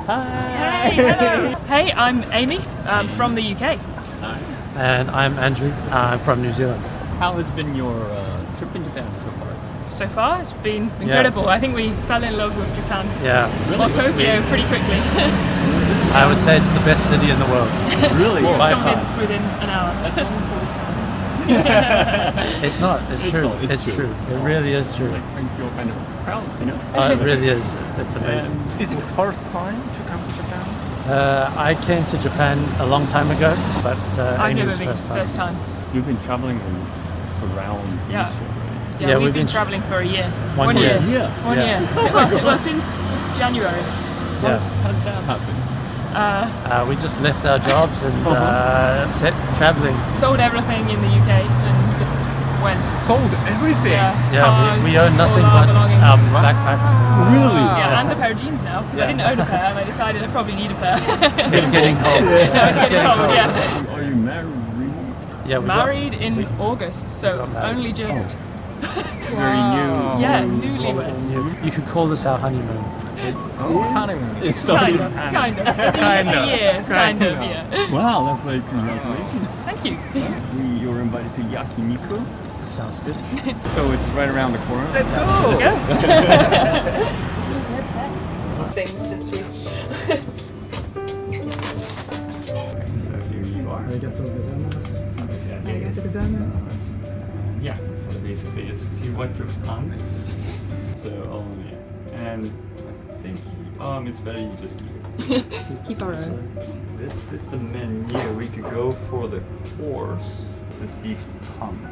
Hi. Hey, hello. Hey, I'm Amy. I'm from the UK. Hi. And I'm Andrew. I'm from New Zealand. How has been your trip in Japan so far? So far, it's been incredible. I think we fell in love with Japan. Yeah. Or Tokyo pretty quickly. I would say it's the best city in the world. Really? By Convinced far. within an hour. It's not. It's true. It's true. It really is true. Like, you feel kind of proud, you know? It really is. It's amazing. Is it first time to come to Japan? I came to Japan a long time ago, but I've never Amy's been first time. You've been traveling around Yeah. Asia, right? Yeah, we've been traveling for a year. One year. One year. Well, since January. Yeah. How does that happen? We just left our jobs and set traveling. Sold everything in the UK and just went. Sold everything? Yeah, we own nothing all our but belongings. our backpacks. Really? Yeah, and a pair of jeans now, because I didn't own a pair and I decided I probably need a pair. It's getting cold. It's getting cold, yeah. Are you married? Yeah, Married in August, so only just. Very new. Yeah, newlyweds. You could call this our honeymoon. Honeymoon. It's Kind of. A year, it's kind of, yeah. Wow, that's like congratulations. Thank you. You were invited to yakiniku, Sounds good. so it's right around the corner. Let's go. Things since we. So here you are. Arigatou gozaimasu. Yeah, so basically it's 2 winter pants. So, yeah. And I think it's better you just keep it. Keep our own. This is the menu. We could go for the course. This is beef tongue.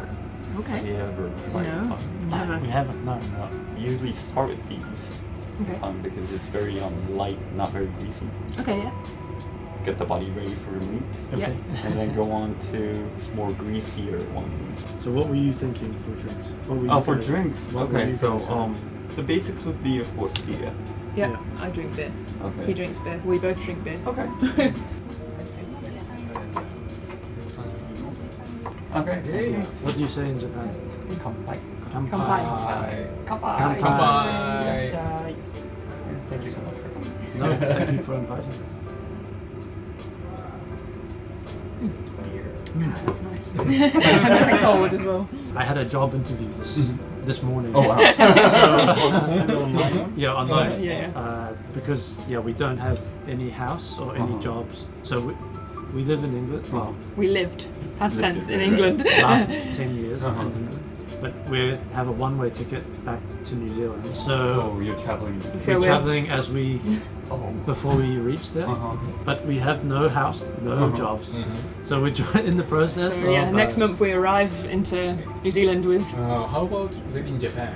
Okay. Have you ever tried No. tongue? Never. We haven't, no. Usually start with these tongue because it's very light, not very greasy. Okay, yeah. Get the body ready for the meat. Okay. And then go on to more greasier ones. So what were you thinking for drinks? What were you For guys- drinks. what were Okay, you so guys having? the basics would be, of course, beer. Yeah, I drink beer. Okay. He drinks beer. We both drink beer. Okay. Okay. What do you say in Japan? Kanpai. Kanpai. Kanpai. Kanpai. Thank you so much for coming. No, thank you for inviting us. That's nice. Nice and cold as well. I had a job interview this morning. Oh wow. Yeah, online. Yeah. Because we don't have any house or any jobs, so we live in England. Well, We lived, past tense, in England. last 10 years in England, but we have a one-way ticket back to New Zealand. So you're traveling. We're traveling as we before we reach there, but we have no house, no jobs. So we're in the process. So, yeah, of, next month we arrive into New Zealand with. How about living in Japan?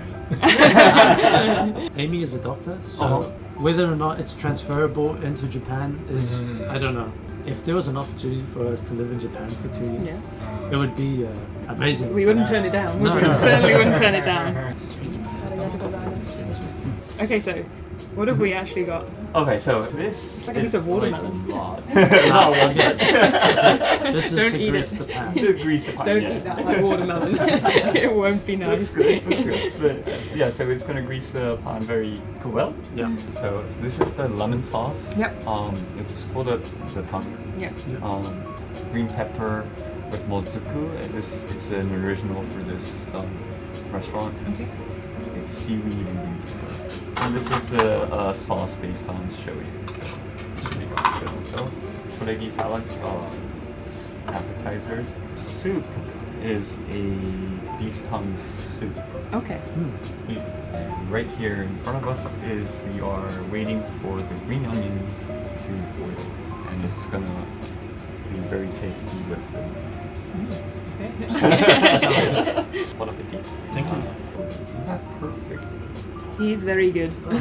Amy is a doctor, so whether or not it's transferable into Japan is I don't know. If there was an opportunity for us to live in Japan for 2 years, it would be amazing. We wouldn't turn it down, would we? No. Certainly wouldn't turn it down. Okay, so what have we actually got? Okay, so this like a piece of watermelon. This is Don't to eat grease it. the pan. The grease pan, Don't eat that like watermelon. It won't be nice. Looks good. But yeah, so it's gonna grease the pan very well. Yeah. So this is the lemon sauce. Yep. It's for the tongue. Yeah. Green pepper with mozuku. It's an original for this restaurant. Okay. It's seaweed and green pepper. And this is the sauce based on shoyu. So, kuregi salad, appetizers. Soup is a beef tongue soup. Okay. And right here in front of us is we are waiting for the green onions to boil. And it's gonna be very tasty with the... Bon appetit. Thank you. Isn't that perfect? He's very good. Oh my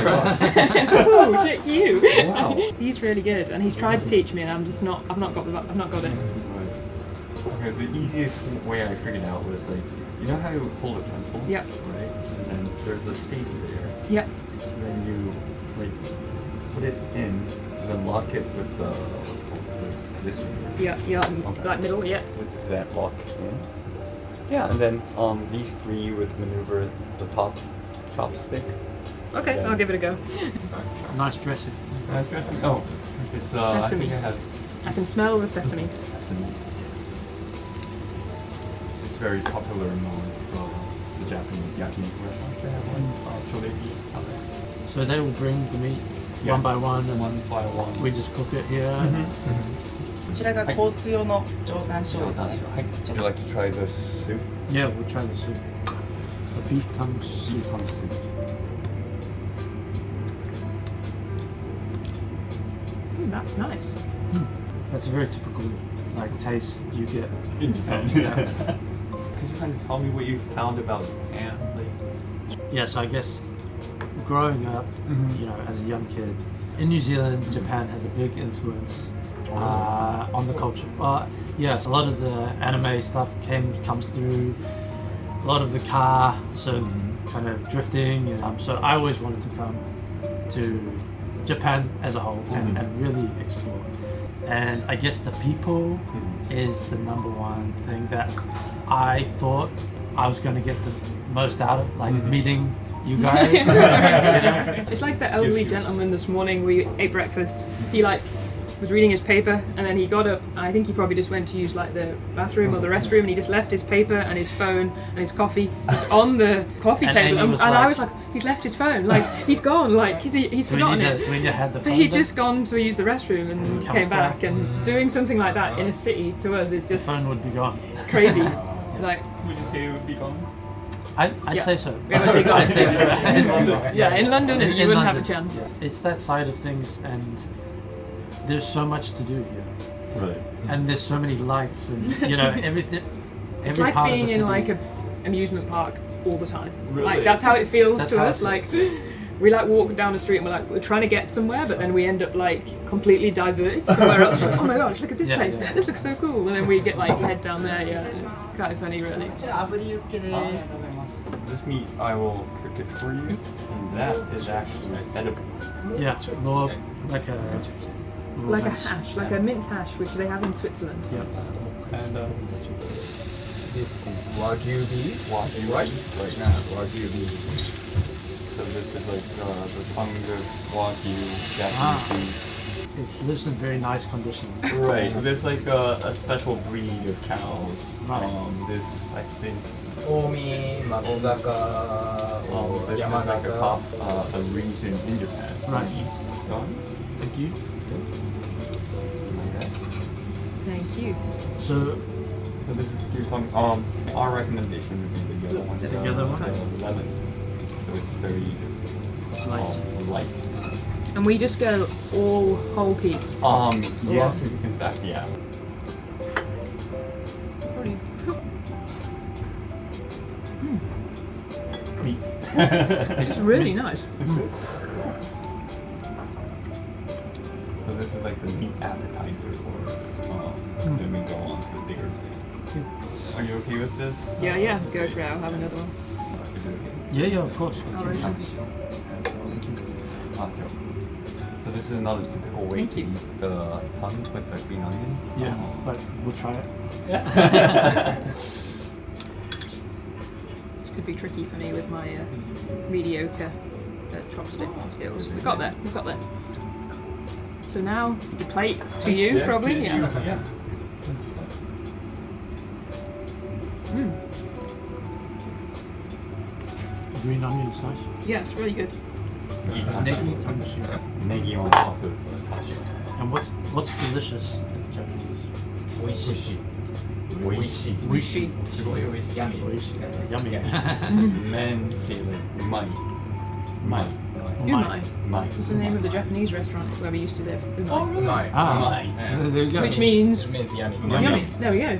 god. Oh, look you. Wow. He's really good, and he's tried to teach me, and I've not got it. Right. Okay, the easiest way I figured out was like, you know how you hold a pencil? Yep. Right? And then there's a space there. Yep. And then you like put it in, and then lock it with the what's called this finger. Yeah. Like middle. Yeah. With that lock in. Yeah, and then these three would maneuver the top chopstick. Okay, Yeah. I'll give it a go. Nice dressing. Dressing. Oh, it's I Sesame. think it has I can smell the sesame. sesame. It's very popular amongst the Japanese yakiniku restaurants. They have one chorebi. So they will bring the meat Yeah. one by one, and One by one. we just cook it here. こちらがコース用の上タン塩ですね。 Would you like to try the soup? Yeah, we'll try the soup. The beef tongue soup. Beef tongue soup. That's nice. That's a very typical like taste you get. In Japan. Yeah. Could you kind of tell me what you found about Japan? Like, Yeah, so I guess growing up, you know, as a young kid, in New Zealand, Japan has a big influence on the culture. Yes, a lot of the anime stuff comes through, a lot of the car, so kind of drifting. And, so I always wanted to come to Japan as a whole and really explore. And I guess the people is the number one thing that I thought I was going to get the most out of, like meeting you guys. You know? It's like the elderly gentleman this morning. We ate breakfast. He was reading his paper, and then he got up. I think he probably just went to use like the bathroom or the restroom, and he just left his paper and his phone and his coffee just on the coffee table. And I was like, he's left his phone. Like he's gone. Like he's forgotten it. Do we need to have the But phone he'd then? just gone to use the restroom and comes came back. back. And doing something like that in a city to us is The just phone would be gone. crazy. Like would you say it would be gone? I'd Yeah. say so. It would be gone. I'd say so. yeah, in London you In wouldn't have a London. chance. It's that side of things, and there's so much to do here, Right. and there's so many lights, and you know everything. It's every like part being of the in city. like a amusement park all the time. Really? Like that's how it feels That's to how it us. Like feels. we like walk down the street and we're trying to get somewhere, but then we end up like completely diverted somewhere else. Like, oh my gosh, look at this Yeah, place. yeah. This looks so cool. And then we get like led down there. Yeah, it's kind of funny, really. こちら炙りユッケです。 This meat, I will cook it for you, and that is actually edible. Yeah, more like a Like a hash, like a mince hash, which they have in Switzerland. Yeah. And This is Wagyu beef. Wagyu. Right? Right now, Wagyu beef. so this is like the tongue of Wagyu Japanese beef. It lives in very nice conditions. Right. There's like a special breed of cows. Right. This I think. Omi, Matsuzaka, or This is like a Yamanaka. a region in Japan. Right. Done. Thank you. Thank you. So So this is your tongue. Our recommendation would be the yellow one. The yellow one? The lemon. So it's very light. light. And we just go all whole piece. Yes, in fact, yeah. Meat. It's really nice. It's good. So this is like the meat appetizer for us. Then we go on to the bigger thing. Are you okay with this? Yeah, go for it. I'll have another one. Is it okay? yeah, of course. Alright. So this is another typical way Thank to you. eat the tongue with the green onion. Yeah, but we'll try it. This could be tricky for me with my mediocre chopstick skills. We got there. So now the plate to you, probably. Yeah. Green onion is nice. Yeah, it's really good. Negi tongue soup. Negi on top of tashi. And what's delicious in Japanese? 美味しい。美味しい。 Wishi. すごい美味しい。 Wishi. Yummy. Men say like umai. Umai. Umai. Umai. What's the name of the Japanese restaurant where we used to live? Umai. うまい。 Ah, Umai. there you go. Which means It means yummy. yummy. There we go.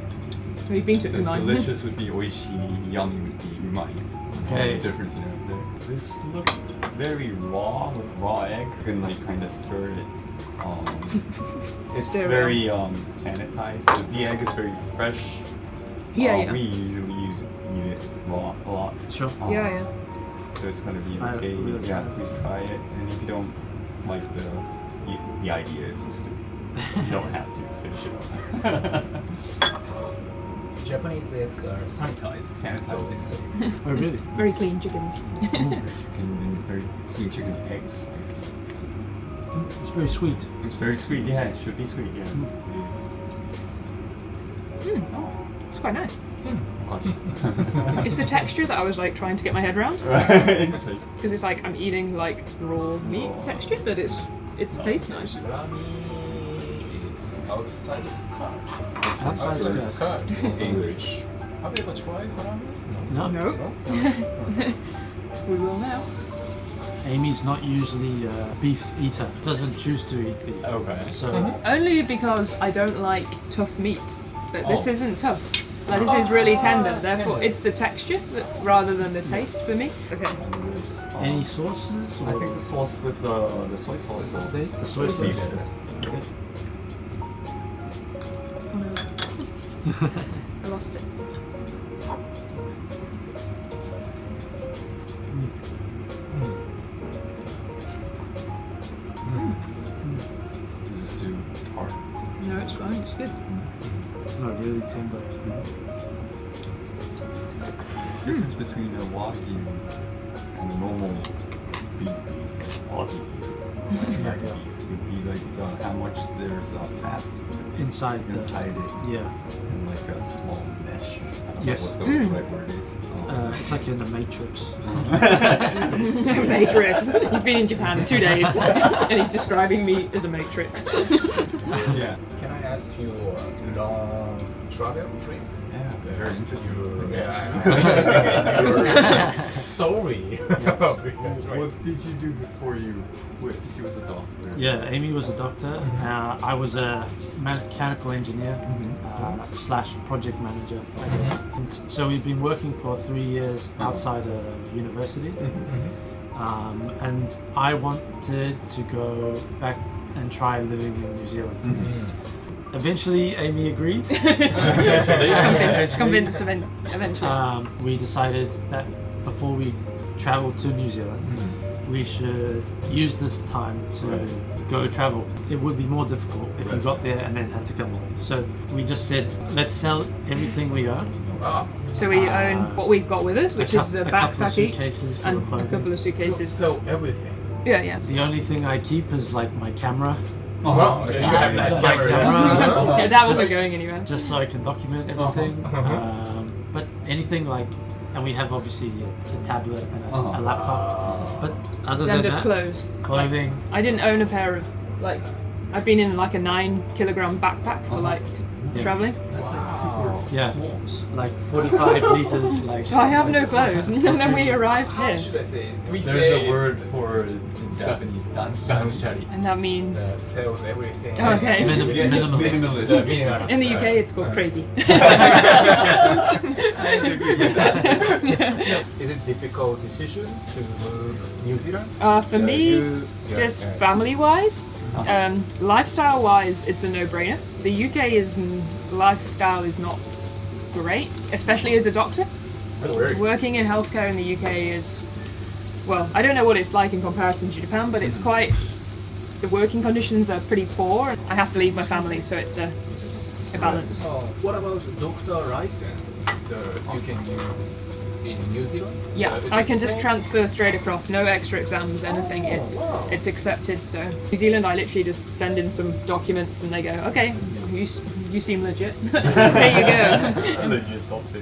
We've been to So Umai. delicious would be oishi, yummy would be umai. Okay. The difference there. This looks very raw with raw egg. You can like kind of stir it. It's Stir it. very sanitized. So the egg is very fresh. Yeah. We usually eat it raw a lot. Sure. Yeah. So it's gonna be I okay. will Yeah, try it. please try it. And if you don't like the idea, just you don't have to finish it. Japanese eggs are sanitized. Sanitized. So it's Oh, really? Very clean chickens. Chicken and very clean chicken eggs. It's very sweet. It's very sweet. Yeah, it should be sweet. Yeah. It's quite nice. Gosh. It's the texture that I was like trying to get my head around It's like- because it's like I'm eating like raw meat texture, but it tastes nice. Salami is outside skirt. Outside skirt. English. Have you ever tried harami? No. No, we will now. Amy's not usually a beef eater. Doesn't choose to eat beef. Okay. So Only because I don't like tough meat, but this Oh. isn't tough. Like this is really tender. Therefore, it's the texture rather than the taste for me. Okay. And there's, any sauces? I think the sauce with the soy sauce. base? The soy sauce. Yeah. Okay. I lost it. This is too hard. No, it's fine. It's good. No, really tender. Difference between a Wagyu and a normal beef, like Aussie beef, Yeah, beef, would be like how much there's fat Inside the inside it, yeah. and like a small mesh. I don't Yes. know what the right word is. It's like you're in the Matrix. Matrix. He's been in Japan 2 days, and he's describing me as a matrix. Yeah. Can I ask you a long travel trip? Yeah, very interesting. Your story. What did you do before you quit? She was a doctor. Yeah, Amy was a doctor. I was a mechanical engineer slash project manager, I guess. And so we've been working for 3 years outside of university. And I wanted to go back and try living in New Zealand. Eventually, Amy agreed. Convinced eventually. We decided that before we travel to New Zealand, we should use this time to go travel. It would be more difficult if we got there and then had to come away. So we just said, let's sell everything we own. So we own what we've got with us, which is a couple of backpack each suitcases for and the a clothing. couple of suitcases. So everything. Yeah, yeah. The only thing I keep is like my camera, Wow, you have nice My cameras. camera. Yeah, that wasn't Just- going anywhere. just so I can document everything. But anything like, and we have obviously a tablet and a laptop. But other Then than just that, clothes. clothing. I didn't own a pair of like. I've been in like a 9-kilogram backpack for like traveling. That's like super Yeah, small. like 45 liters. Like So I have no clothes, and then we arrived How here, should I say? We There's say a word for in Japanese dance. danshari. and that means Sells everything. Okay. Minimalist. The minimalist. in the UK it's called crazy. Is it difficult decision to move New Zealand? For me, You- just yeah. family-wise, lifestyle-wise, it's a no-brainer. The UK lifestyle is not great, especially as a doctor. Working in healthcare in the UK is, well, I don't know what it's like in comparison to Japan, but it's quite. The working conditions are pretty poor. I have to leave my family, so it's a balance. What about doctor license that you can use in New Zealand? Yeah, Is I it can just same? transfer straight across, no extra exams, anything. It's accepted. So New Zealand, I literally just send in some documents and they go, okay, you seem legit. There you go. Legit doctor.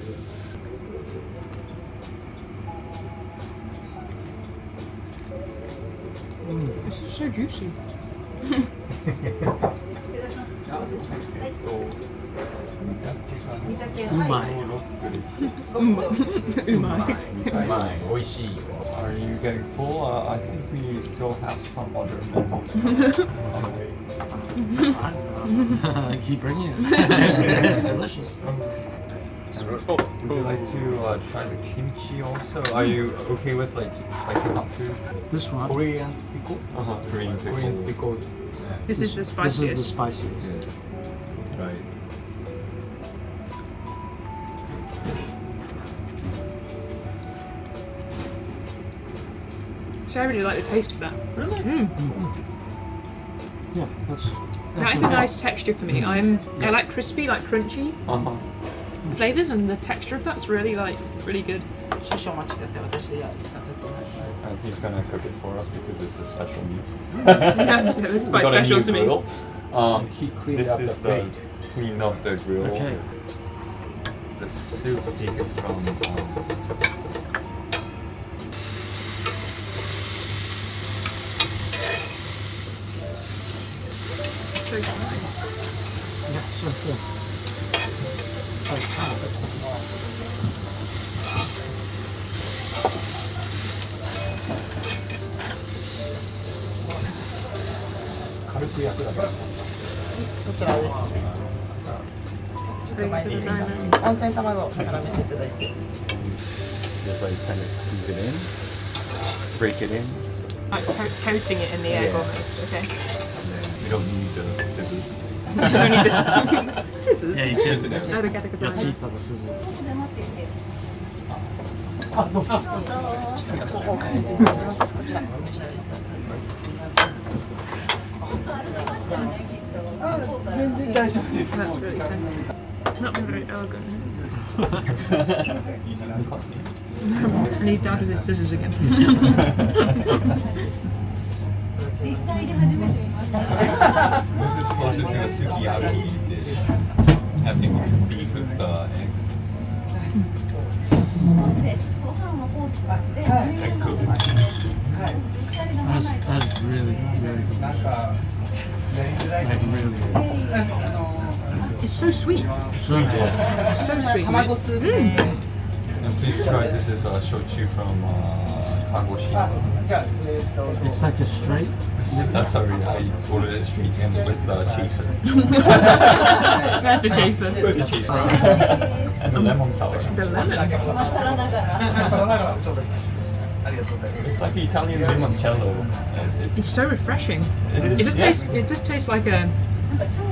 This is so juicy. うまい。 Umai. 美味しいよ。 Are you getting full? I think we still have some other menus on the way. Keep bringing it. It's delicious. Would you like to try the kimchi also? Are you okay with like spicy hot food? This one. Korean pickles? Korean Korean pickles. pickles. This is the This is spiciest. the spiciest. Yeah. Right. So I really like the taste of that. Really? Yeah, that's That is a nice texture for me. I like crispy, like crunchy flavors, and the texture of that's really really good. 少々お待ちください。私で行かせてもらいます。and he's gonna cook it for us because it's a special meat. Yeah, it's quite Got a special new to me. grill. He cleaned This up is the the plate. clean up the grill. Okay. The soup taken from So dry. Yeah, so good. So hard.軽く焼くだけだ。こちらですね。ちょっと前失礼します。温泉卵を絡めていただいて。 just like kind of squeeze it in, break it in, Like coating it in the egg Yeah. almost. Okay. and then you don't need the scissors. You don't need this. Scissors. Yeah, you can. No, the get the Your teeth are the scissors. お置かせていただきます。こちらお召し上がりください。全然大丈夫です。 That's really tender. Not very elegant. Easy to cut. I need down to the scissors again. This is closer to the sukiyaki dish, having beef with the eggs. And cooked. That's really, really delicious. Like really good. It's so sweet. So good. So sweet. 卵スープです。 And please try, this is a shochu from Kagoshima. It's like a straight. Sorry, I ordered it straight in with the chaser. That's the chaser. With the chaser. And the lemon salad. The lemon. It's like the Italian limoncello. And It's so refreshing. It is, It just yeah. tastes. It just tastes like a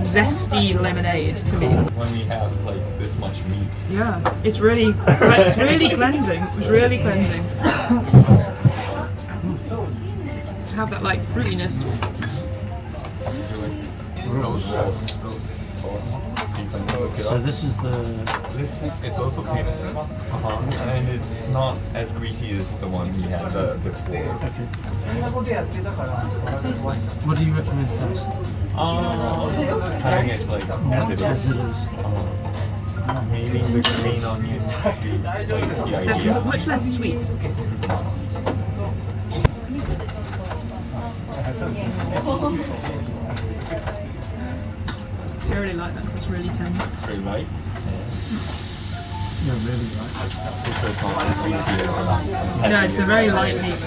zesty lemonade to me. when we have like this much meat. Yeah, it's really cleansing. It's really cleansing. To have that like fruitiness. So this is the. It's also famous. And it's not as greasy as the one we had before. Okay. What do you recommend first? Having it like as it As is. it is. Maybe the green onion would be like the That's idea. much less sweet. I really like that. It's really tender. It's very light. Yeah, really right. It's not as greasy as No, it's a very light meat.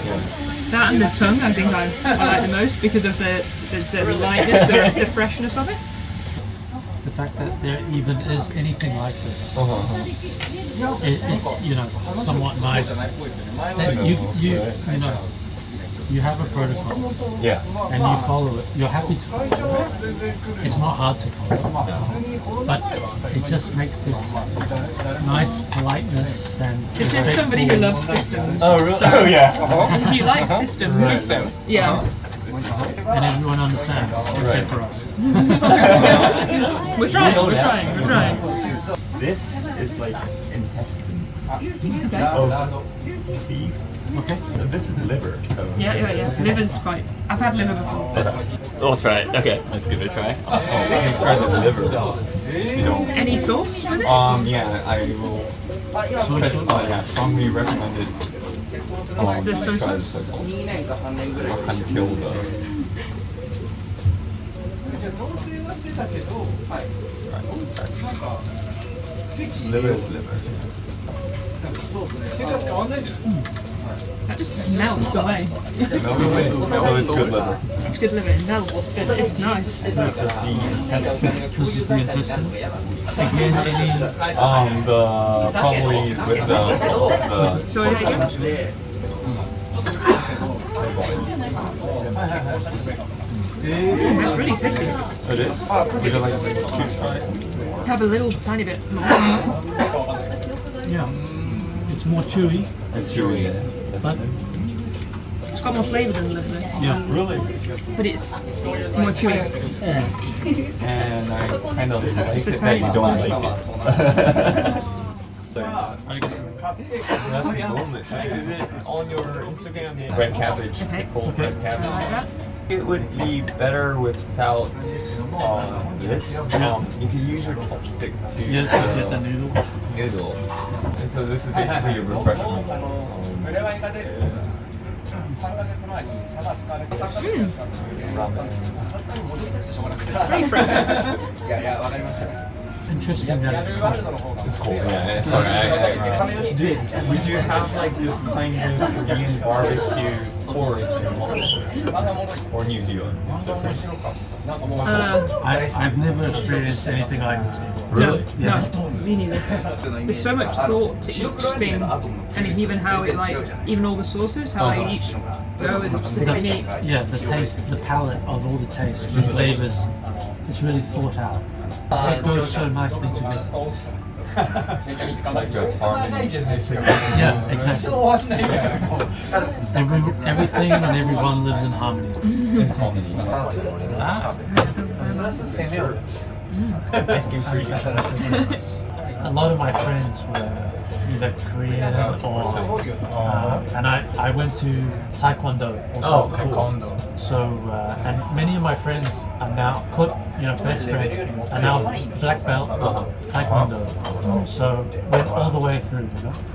That and the tongue, I think I like the most because of there's the lightness, the freshness of it. The fact that there even is anything like this. It's somewhat nice. That you know you have a protocol Yeah. and you follow it. You're happy to follow it. It's not hard to follow, but it just makes this nice politeness and. This is somebody who loves systems. Oh, really? So Oh, yeah. if you like systems, Systems. yeah, And everyone understands except for us. we're trying. This is like intestines Okay. of beef. Okay. This is liver. So Yeah. Liver's quite. I've had liver before. We'll try it. Okay, let's give it a try. Oh, let's try the liver. You know. Any sauce with it? Yeah, I will. Yeah, strongly recommend it. The soy Try sauce? this. I'll kind of kill the. Liver is liver. That just melts away. No, it's good liver. It's good liver. It melts. It's nice. This is the intestine. Again, any. The probably with the Sorry, again? That's really tasty. it is. Would you like to try? Have a little tiny bit more. Yeah. It's more chewy, It's chewy. but It's got more flavour than liver, yeah. Really? but it's more chewy. And I kind of like it that tiny. you don't like it. That's a moment. Is it on your Instagram? Red cabbage. Okay. Full red I cabbage. like that. It would be better without this. You can use your chopstick to Get the noodle. noodle. And so this is basically a refreshment. 裏側が出る3ヶ月前にサバスカで3ヶ月やったんですけど、サバスカに戻りたくてしょうがなくて。いやいや、わかりますよ。 Interesting that it's cold. It's cold. Yeah, sorry. Would you have like this kind of Korean barbecue forest in Hong or New Zealand? It's different. I've never experienced anything like this before. Really? Yeah. No, me neither. There's so much thought to each thing, and even how it like, even all the sauces, how they each go with specific meat. Yeah, the taste, the palette of all the tastes, the flavors, it's really thought out. It goes so nicely together. Like a harmony. Yeah, exactly. Everything and everyone lives in harmony. In harmony. Ice cream free. A lot of my friends were either Korean or and I went to Taekwondo. Also. Taekwondo. So and many of my friends are now best friends are now black belt Taekwondo. So went all the way through.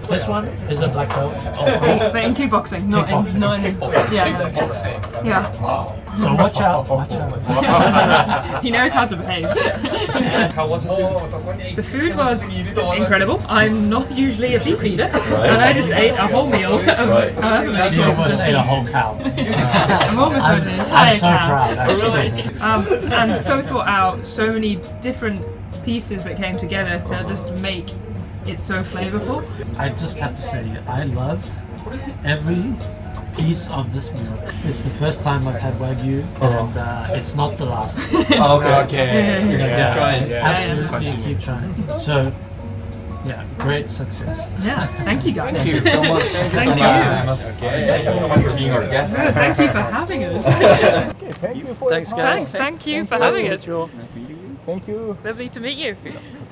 This one is a black belt. But in kickboxing, not in Kickboxing. Yeah. So watch out. He knows how to behave. How was it? The food was incredible. I'm not usually a beef eater, and I just ate a whole meal of however many She pieces almost of ate a meat. whole cow. I'm almost an entire I'm so cow. proud, actually. And so thought out, so many different pieces that came together to just make it so flavorful. I just have to say, I loved every piece of this meal. It's the first time I've had Wagyu, and it's not the last. Okay. Absolutely, keep trying. So, yeah, great success. Yeah, thank you guys. Thank you so much. Thank you. Thank you so much for being our guest. No, thank you for having us. Thanks, guys. Thanks, thank you for having us. Thank you. Lovely to meet you.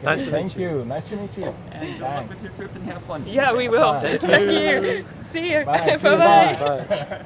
Nice to meet Thank you. Nice to meet you. And good luck with your trip and have fun. Yeah, we will. Thank you. See you. Bye. Bye-bye. Bye.